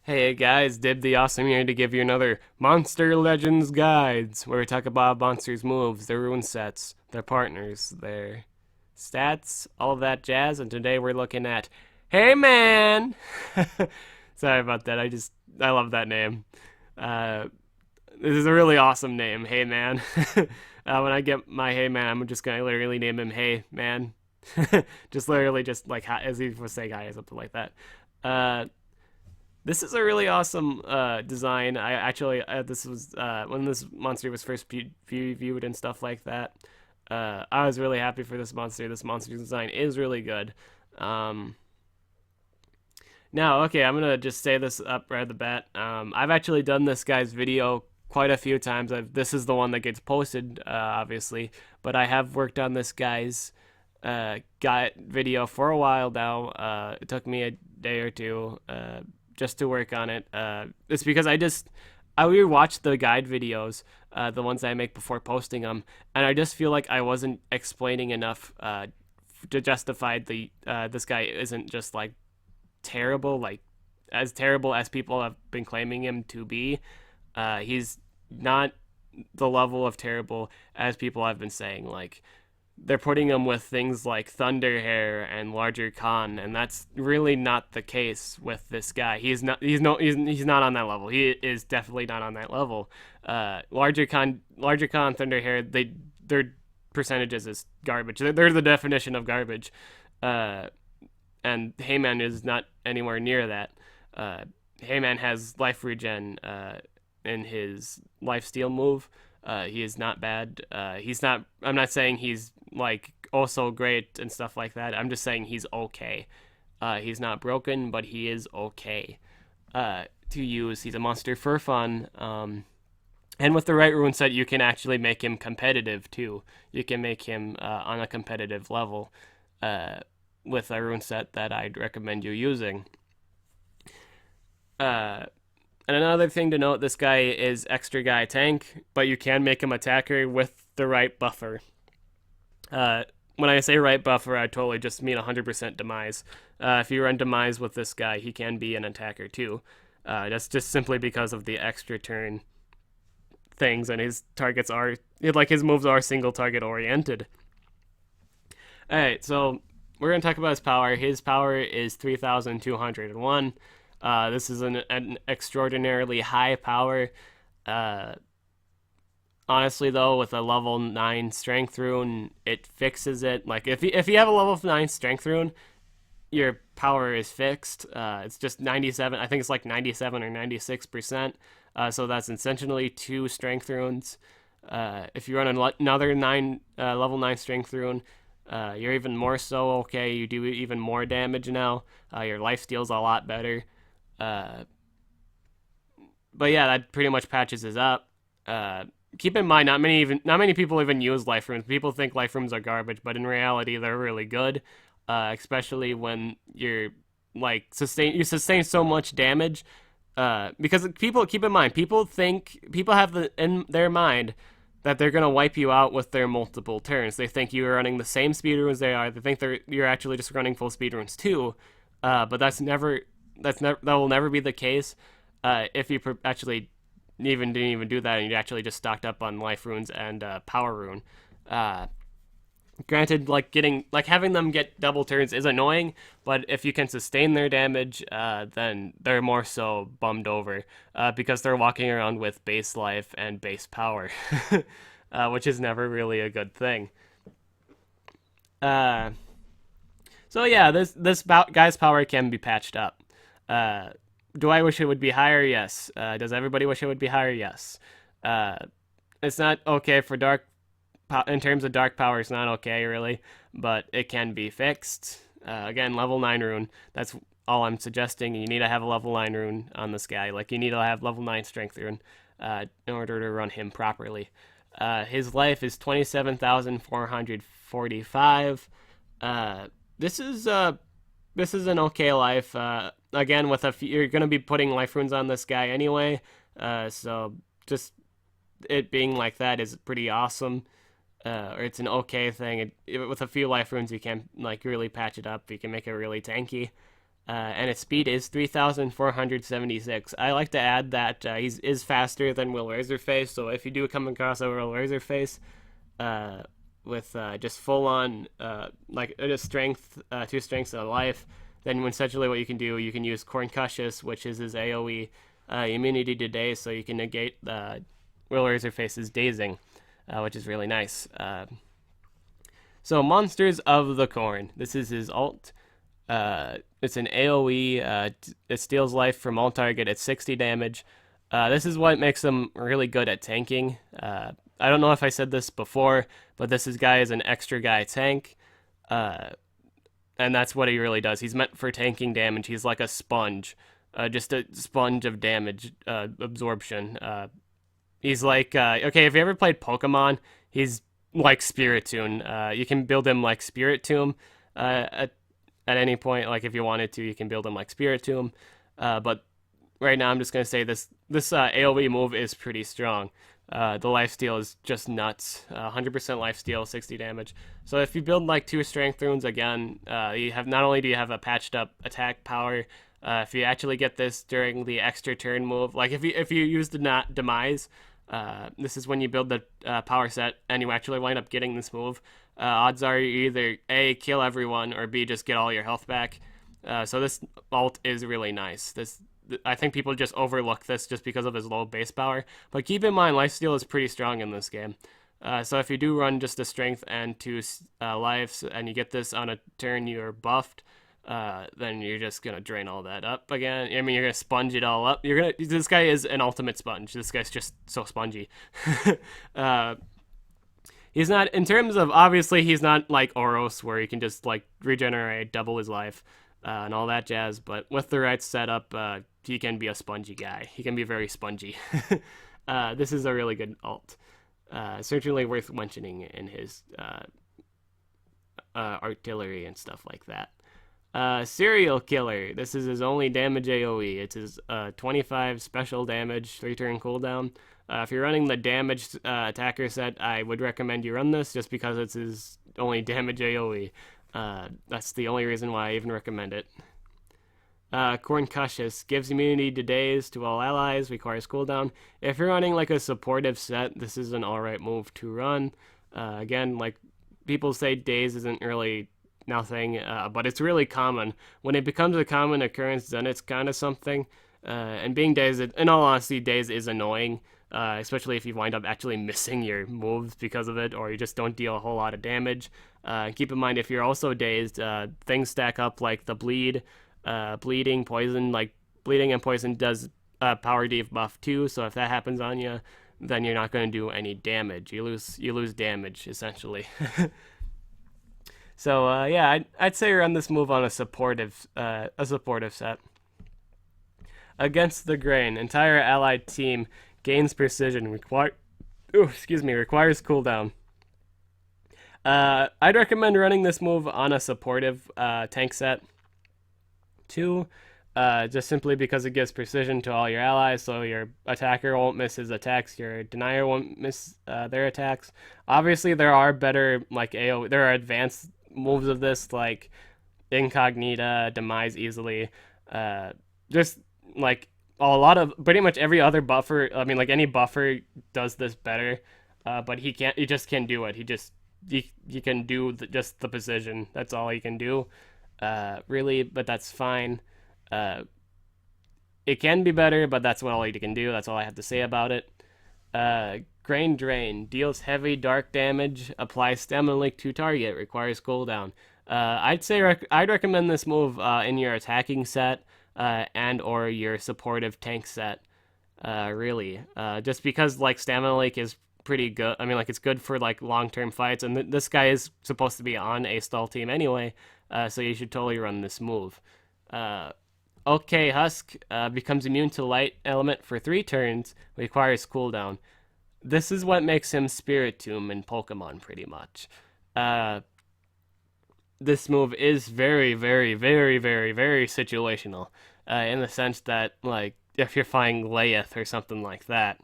Hey guys, DibtheAwesome here to give you another Monster Legends Guides, where we talk about monsters' moves, their rune sets, their partners, their stats, all of that jazz, and today we're looking at HayMan! Sorry about that, I love that name. Uh, this is a really awesome name, HayMan. When I get my HayMan, I'm just gonna literally name him HayMan. Just literally just like as he was saying hi or something like that. Uh, this is a really awesome design. I actually this was when this monster was first viewed and stuff like that. I was really happy for this monster. This monster design is really good. Um, Now, okay, I'm gonna just say this up right at the bat. I've actually done this guy's video quite a few times. This is the one that gets posted, obviously, but I have worked on this guy's guide video for a while now. It took me a day or two just to work on it. It's because I rewatched the guide videos, the ones I make before posting them, and I just feel like I wasn't explaining enough to justify the this guy isn't just like terrible, like as terrible as people have been claiming him to be. He's not the level of terrible as people have been saying. Like they're putting him with things like Thunderhair and Larger Con, and that's really not the case with this guy. He's not. He's not on that level. He is definitely not on that level. Larger Con, Thunderhair, their percentages is garbage. They're the definition of garbage. And HayMan is not anywhere near that. HayMan has life regen in his life steal move. He is not bad. He's not. I'm not saying he's like also great and stuff like that. I'm just saying he's okay. He's not broken, but he is okay to use. He's a monster for fun. And with the right rune set, you can actually make him competitive too. You can make him on a competitive level. With a rune set that I'd recommend you using. And another thing to note, this guy is extra guy tank, but you can make him attacker with the right buffer. When I say right buffer, I totally just mean 100% Demise. If you run Demise with this guy, he can be an attacker too. That's just simply because of the extra turn things, and his targets are, like his moves are single target oriented. Alright, so we're going to talk about his power. His power is 3,201. This is an extraordinarily high power. Honestly, though, with a level 9 strength rune, it fixes it. Like, if you have a level 9 strength rune, your power is fixed. It's just 97. I think it's like 97 or 96%. So that's essentially 2 strength runes. If you run another level 9 strength rune, you're even more so okay. You do even more damage now. Your life steal's a lot better. But yeah, that pretty much patches it up. Keep in mind, not many people even use life runes. People think life runes are garbage, but in reality, they're really good. Especially when you're like you sustain so much damage. Because people keep in mind, people have in their mind that they're gonna wipe you out with their multiple turns. They think you're running the same speed runes they are. They think you're actually just running full speed runes too. But that will never be the case. If you actually didn't even do that and you actually just stocked up on life runes and power rune. Granted, having them get double turns is annoying, but if you can sustain their damage, then they're more so bummed over because they're walking around with base life and base power, which is never really a good thing. So yeah, this guy's power can be patched up. Do I wish it would be higher? Yes. Does everybody wish it would be higher? Yes. It's not okay for in terms of dark power, it's not okay really, but it can be fixed. Again, level 9 rune. That's all I'm suggesting. You need to have a level 9 rune on this guy. Like you need to have level 9 strength rune in order to run him properly. His life is 27,445. This is an okay life. Again, with you're gonna be putting life runes on this guy anyway, so just it being like that is pretty awesome. Or it's an okay thing. With a few life runes, you can like really patch it up. You can make it really tanky. and its speed is 3,476. I like to add that he is faster than Will Razorface, so if you do come across a Will Razorface with just full on like just strength, 2 strengths and a life, then essentially what you can do, you can use Cornsciousness, which is his AoE immunity to daze, so you can negate Will Razorface's dazing, which is really nice. So Monsters of the Corn. This is his ult. It's an AoE. It steals life from all target at 60 damage. This is what makes him really good at tanking. I don't know if I said this before, but this guy is an extra guy tank. And that's what he really does. He's meant for tanking damage. He's like a sponge. Just a sponge of damage absorption. He's like, okay, if you ever played Pokemon, he's like Spiritomb. You can build him like Spiritomb at any point. Like if you wanted to, you can build him like Spiritomb. But right now I'm just going to say this AoE move is pretty strong. The lifesteal is just nuts. 100% lifesteal, 60 damage. So if you build like 2 strength runes again, you have not only do you have a patched up attack power, if you actually get this during the extra turn move, like if you use the Demise, this is when you build the power set and you actually wind up getting this move. Odds are you either A, kill everyone, or B, just get all your health back. So this ult is really nice. I think people just overlook this just because of his low base power. But keep in mind, lifesteal is pretty strong in this game. So if you do run just a strength and 2 lives, and you get this on a turn you're buffed, then you're just gonna drain all that up again. I mean, you're gonna sponge it all up. This guy is an ultimate sponge. This guy's just so spongy. He's not, in terms of, obviously he's not like Oros where he can just like regenerate, double his life, and all that jazz. But with the right setup, he can be a spongy guy. He can be very spongy. This is a really good ult. Certainly worth mentioning in his artillery and stuff like that. Serial Killer. This is his only damage AoE. It's his 25 special damage, 3-turn cooldown. If you're running the damaged attacker set, I would recommend you run this just because it's his only damage AoE. That's the only reason why I even recommend it. Cornsciousness gives immunity to daze to all allies, requires cooldown. If you're running like a supportive set, this is an alright move to run. Again, like people say daze isn't really nothing, but it's really common. When it becomes a common occurrence, then it's kind of something. And being dazed, in all honesty, daze is annoying, especially if you wind up actually missing your moves because of it, or you just don't deal a whole lot of damage. Keep in mind, if you're also dazed, things stack up like the bleed, bleeding, poison. Like bleeding and poison does power debuff too, so if that happens on you, then you're not going to do any damage. You lose damage essentially. So yeah, I'd say run this move on a supportive set. Against the Grain, entire allied team gains precision. Requires cooldown. I'd recommend running this move on a supportive tank set too, just simply because it gives precision to all your allies, so your attacker won't miss his attacks, your denier won't miss their attacks. Obviously, there are better like AoE. There are advanced moves of this like Incognita, Demise easily. Just like a lot of pretty much every other buffer. I mean, like any buffer does this better, but he can't. He just can't do it. He can do just the precision. That's all he can do, really. But that's fine. It can be better, but that's all he can do. That's all I have to say about it. Grain Drain deals heavy dark damage, applies stamina link to target, requires cooldown. I'd recommend this move in your attacking set and or your supportive tank set. Really, just because like stamina link is pretty good. I mean, like it's good for like long-term fights, and this guy is supposed to be on a stall team anyway, so you should totally run this move. Opaque Husk becomes immune to light element for 3 turns, requires cooldown. This is what makes him Spiritomb in Pokemon, pretty much. This move is very, very, very, very, very situational, in the sense that, like, if you're fighting Layeth or something like that,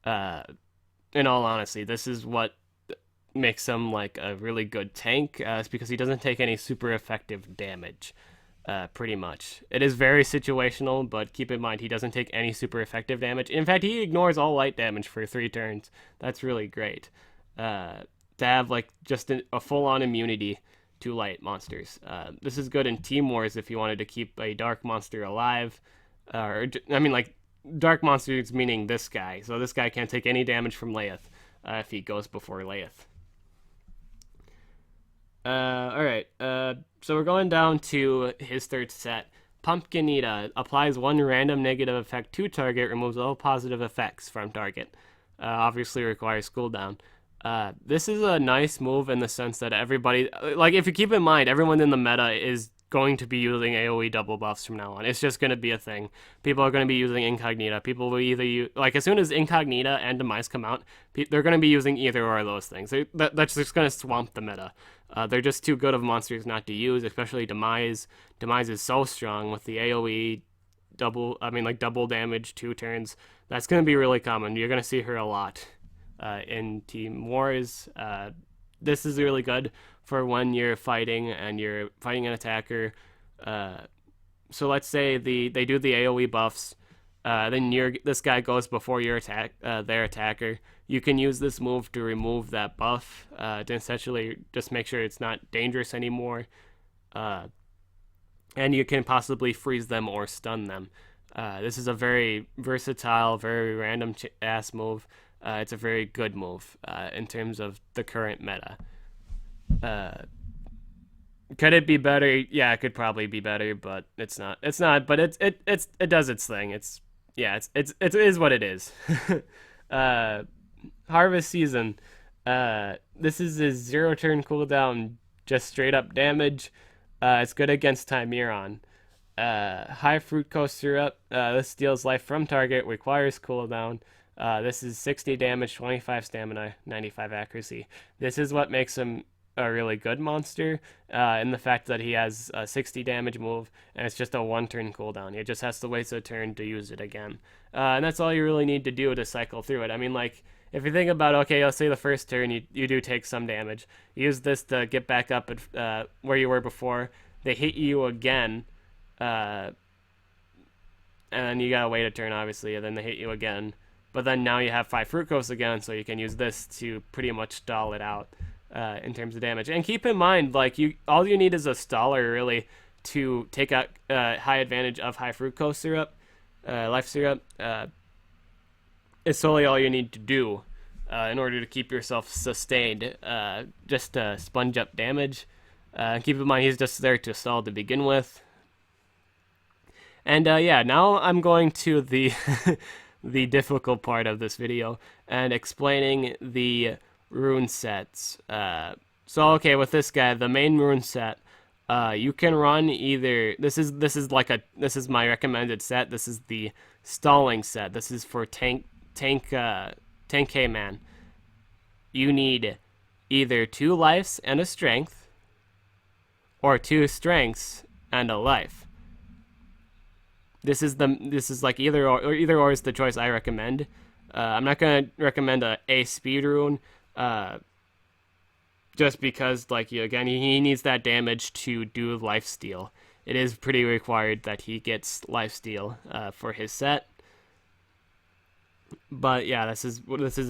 in all honesty, this is what makes him, like, a really good tank, is because he doesn't take any super effective damage. pretty much. It is very situational, but keep in mind he doesn't take any super effective damage. In fact, he ignores all light damage for 3 turns. That's really great. To have like just a full-on immunity to light monsters. This is good in Team Wars if you wanted to keep a dark monster alive. I mean, like, dark monsters meaning this guy. So this guy can't take any damage from Leith if he goes before Leith. Alright, so we're going down to his third set. Pumpkiñata applies 1 random negative effect to target, removes all positive effects from target. Obviously requires cooldown. This is a nice move in the sense that everybody, like, if you keep in mind, everyone in the meta is going to be using AoE double buffs from now on. It's just going to be a thing. People are going to be using Incognita. People will either use, like, as soon as Incognita and Demise come out, they're going to be using either or of those things. That's just going to swamp the meta. They're just too good of monsters not to use, especially Demise. Demise is so strong with the AoE double damage 2 turns. That's going to be really common. You're going to see her a lot in Team Wars. This is really good for when you're fighting and you're fighting an attacker. So let's say they do the AoE buffs, then this guy goes before your their attacker. You can use this move to remove that buff, to essentially just make sure it's not dangerous anymore. And you can possibly freeze them or stun them. This is a very versatile, very random ass move. It's a very good move in terms of the current meta. Could it be better? Yeah, it could probably be better, but it's not. It's not. But it does its thing. It is what it is. Harvest Season. This is a 0 turn cooldown, just straight up damage. It's good against Chimeron. High fructose syrup. This steals life from target, requires cooldown. This is 60 damage, 25 stamina, 95 accuracy. This is what makes him a really good monster, in the fact that he has a 60 damage move, and it's just a 1 turn cooldown. He just has to wait a turn to use it again. And that's all you really need to do to cycle through it. I mean, like, if you think about, okay, let's say the first turn you do take some damage. Use this to get back up at where you were before. They hit you again, and then you gotta wait a turn, obviously, and then they hit you again. But then now you have 5 fructose again, so you can use this to pretty much stall it out in terms of damage. And keep in mind, like, all you need is a staller, really, to take out high advantage of high fructose syrup, life syrup. It's solely all you need to do in order to keep yourself sustained, just to sponge up damage. Keep in mind, he's just there to stall to begin with. And yeah, now I'm going to the the difficult part of this video and explaining the rune sets. So okay, with this guy, the main rune set, you can run either. This is my recommended set. This is the stalling set. This is for tank HayMan. You need either 2 lives and a strength, or 2 strengths and a life. This is like either or is the choice I recommend. I'm not gonna recommend a speed rune, just because, like, again, he needs that damage to do lifesteal. It is pretty required that he gets lifesteal for his set. But yeah, this is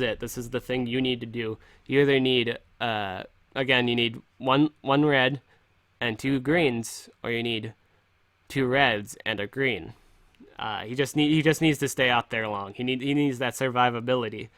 it. This is the thing you need to do. You either need again, you need one red and 2 greens, or you need 2 reds and a green. He just needs to stay out there long. He needs that survivability.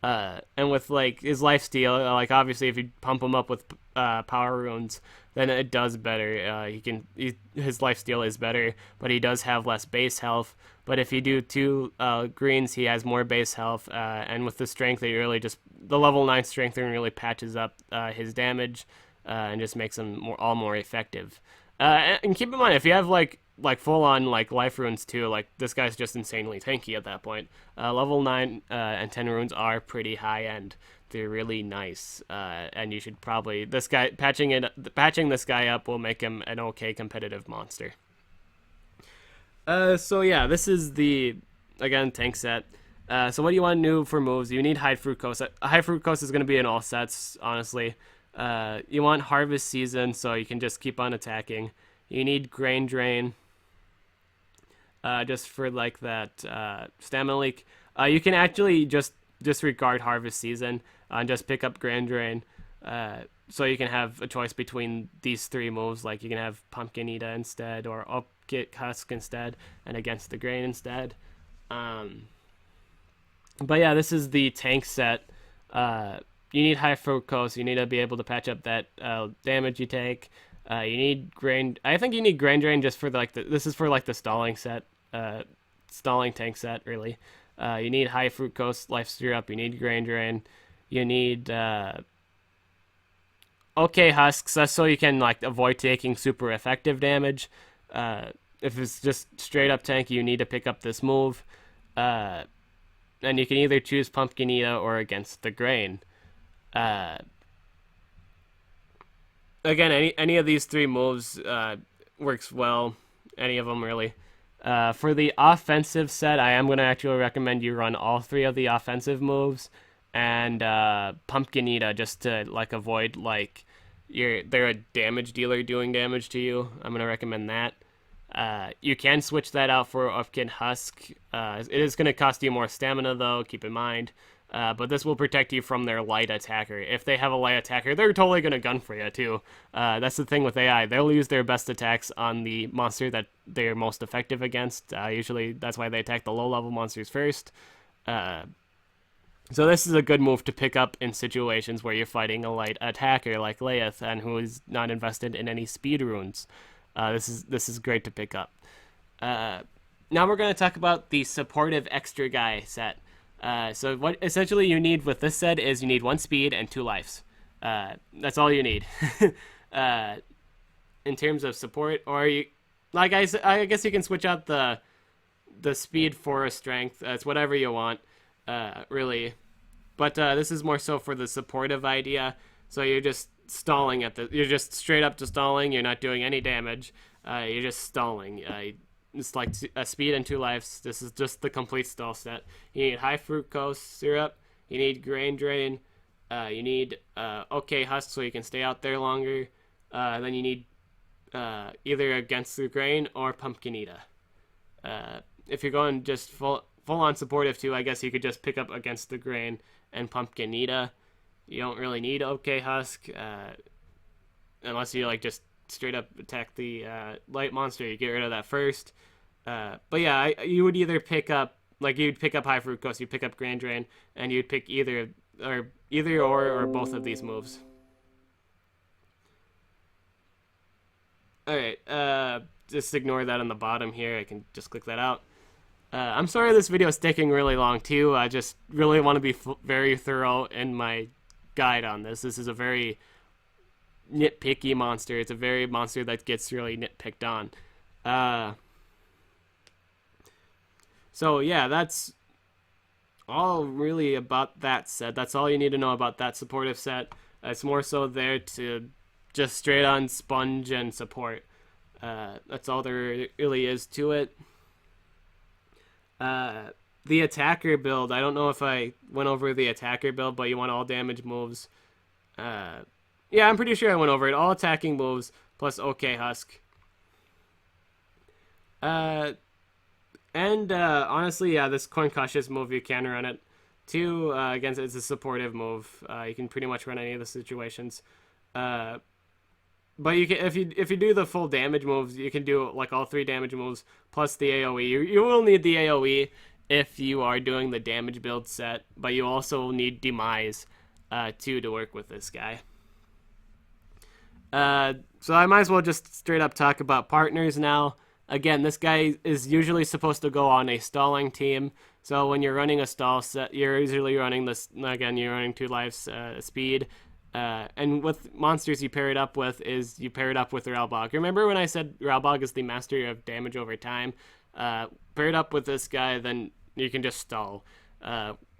And with, like, his lifesteal, like, obviously if you pump him up with power runes, then it does better. His lifesteal is better, but he does have less base health. But if you do 2 greens, he has more base health. And with the strength, the level 9 strength really patches up his damage and just makes him all more effective. And keep in mind, if you have like full on like life runes too, like, this guy's just insanely tanky at that point. Level 9 and 10 runes are pretty high end. They're really nice, and you should probably patching this guy up will make him an okay competitive monster. So yeah, this is the, again, tank set. So what do you want to do for moves? You need high fructose. High fructose is going to be in all sets, honestly. You want Harvest Season, so you can just keep on attacking. You need Grain Drain, just for like that stamina leak. You can actually just disregard Harvest Season and just pick up Grain Drain. So you can have a choice between these three moves. Like you can have Pumpkiñata instead, or Opaque Husk instead, and Against the Grain instead. But yeah, this is the tank set. You need high fructose. You need to be able to patch up that damage you take. You need grain. I think you need Grain Drain just for this is for like the stalling set, stalling tank set really. You need high fructose life syrup. You need Grain Drain. You need okay husks. That's so you can like avoid taking super effective damage. If it's just straight up tanky, you need to pick up this move. And you can either choose Pumpkiñata or Against the Grain. Again, any of these three moves works well. Any of them really. For the offensive set, I am going to actually recommend you run all three of the offensive moves and Pumpkiñata just to like avoid like they're a damage dealer doing damage to you. I'm going to recommend that. You can switch that out for Opaque Husk. It is going to cost you more stamina though, keep in mind. But this will protect you from their light attacker. If they have a light attacker, they're totally going to gun for you too. That's the thing with AI. They'll use their best attacks on the monster that they're most effective against. Usually that's why they attack the low level monsters first. So this is a good move to pick up in situations where you're fighting a light attacker like Leith and who is not invested in any speed runes. This is great to pick up. Now we're going to talk about the supportive extra guy set. So what essentially you need with this set is you need 1 speed and 2 lives. That's all you need. In terms of support, or you, like I guess you can switch out the speed for a strength. It's whatever you want, really. But this is more so for the supportive idea. So you're just stalling you're just straight up to stalling. You're not doing any damage. You're just stalling. It's like a speed and 2 lives. This is just the complete stall set. You need high fructose syrup. You need Grain Drain. You need okay husk so you can stay out there longer. Then you need either Against the Grain or Pumpkiñata. If you're going just full on supportive too, I guess you could just pick up Against the Grain and Pumpkiñata. You don't really need okay husk unless you like just straight up attack the light monster. You get rid of that first. But yeah, you would either pick up you'd pick up high fructose, you pick up Grain Drain, and you'd pick either or both of these moves. All right, just ignore that on the bottom here. I can just click that out. I'm sorry this video is taking really long too. I just really want to be very thorough in my guide on this. This is a very nitpicky monster. It's a very monster that gets really nitpicked on. So yeah, that's all really about that set. That's all you need to know about that supportive set. It's more so there to just straight on sponge and support. That's all there really is to it. The attacker build, I don't know if I went over the attacker build, but you want all damage moves. Yeah, I'm pretty sure I went over it. All attacking moves plus okay husk. Honestly, yeah, this Cornsciousness move, you can run it too. Against it's a supportive move. You can pretty much run any of the situations. But you can if you do the full damage moves, you can do like all 3 damage moves plus the AoE. You will need the AoE if you are doing the damage build set, but you also need Demise too to work with this guy. So I might as well just straight up talk about partners now. Again, this guy is usually supposed to go on a stalling team. So when you're running a stall set, you're usually running this. Again, you're running 2 lives speed. And with monsters you pair it up with you pair it up with Ralbog. Remember when I said Ralbog is the master of damage over time? Pair it up with this guy, then you can just stall.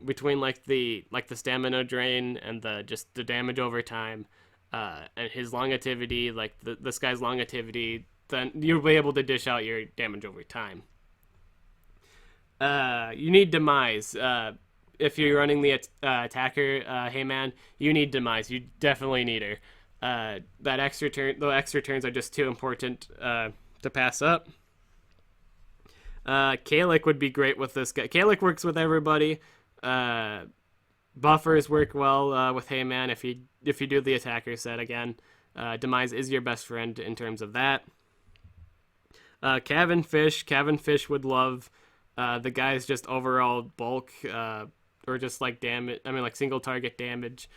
Between like the stamina drain and the damage over time, and his longevity, like this guy's longevity, then you'll be able to dish out your damage over time. You need Demise. If you're running the attacker, HayMan, you need Demise. You definitely need her. That extra turn, the extra turns are just too important to pass up. Caillech would be great with this guy. Caillech works with everybody. Buffers work well with HayMan if you do the attacker set again. Demise is your best friend in terms of that. Cabin Fish would love the guy's just overall bulk or just like damage. I mean, like single target damage.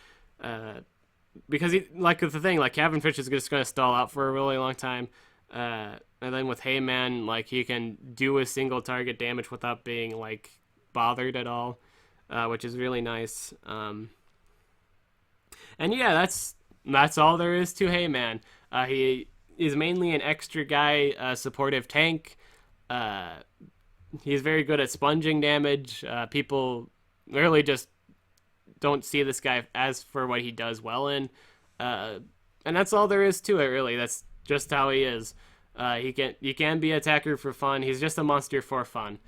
Because he, like the thing, like Cabin Fish is just gonna stall out for a really long time. And then with HayMan, like he can do a single target damage without being like bothered at all, which is really nice. And yeah, that's all there is to HayMan. He is mainly an extra guy, supportive tank. He's very good at sponging damage. People really just don't see this guy as for what he does well in. And that's all there is to it, really. That's just how he is. He can be an attacker for fun. He's just a monster for fun.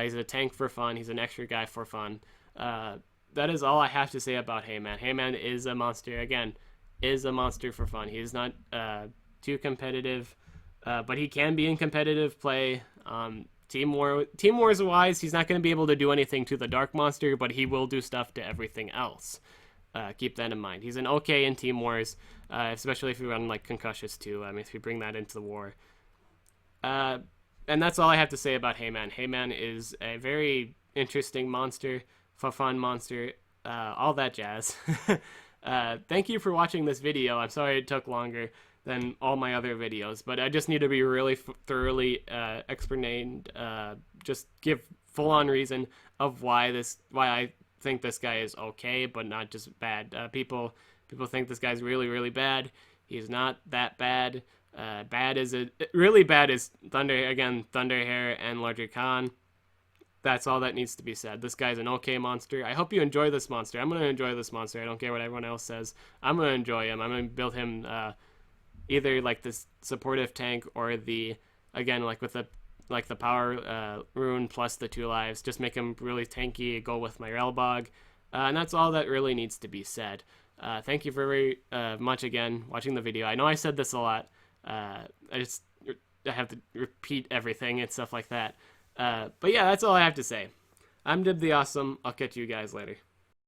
He's a tank for fun. He's an extra guy for fun. That is all I have to say about HayMan. HayMan is a monster. Again, is a monster for fun. He is not too competitive, but he can be in competitive play. Team Wars wise, he's not going to be able to do anything to the Dark Monster, but he will do stuff to everything else. Keep that in mind. He's an okay in Team Wars, especially if you run like Concussious too. I mean, if you bring that into the war. And that's all I have to say about HayMan. HayMan is a very interesting monster, fun monster, all that jazz. Thank you for watching this video. I'm sorry it took longer than all my other videos, but I just need to be really thoroughly explained, just give full-on reason of why I think this guy is okay, but not just bad. People think this guy's really bad. He's not that bad. Really bad is Thunderhair and Larger Khan. That's all that needs to be said. This guy's an okay monster. I hope you enjoy this monster. I'm gonna enjoy this monster. I don't care what everyone else says. I'm gonna enjoy him. I'm gonna build him either like this supportive tank or like with the power rune plus the 2 lives. Just make him really tanky. Go with my Ralbog, and that's all that really needs to be said. Thank you very much again watching the video. I know I said this a lot. I have to repeat everything and stuff like that. But yeah, that's all I have to say. I'm DibtheAwesome. I'll catch you guys later.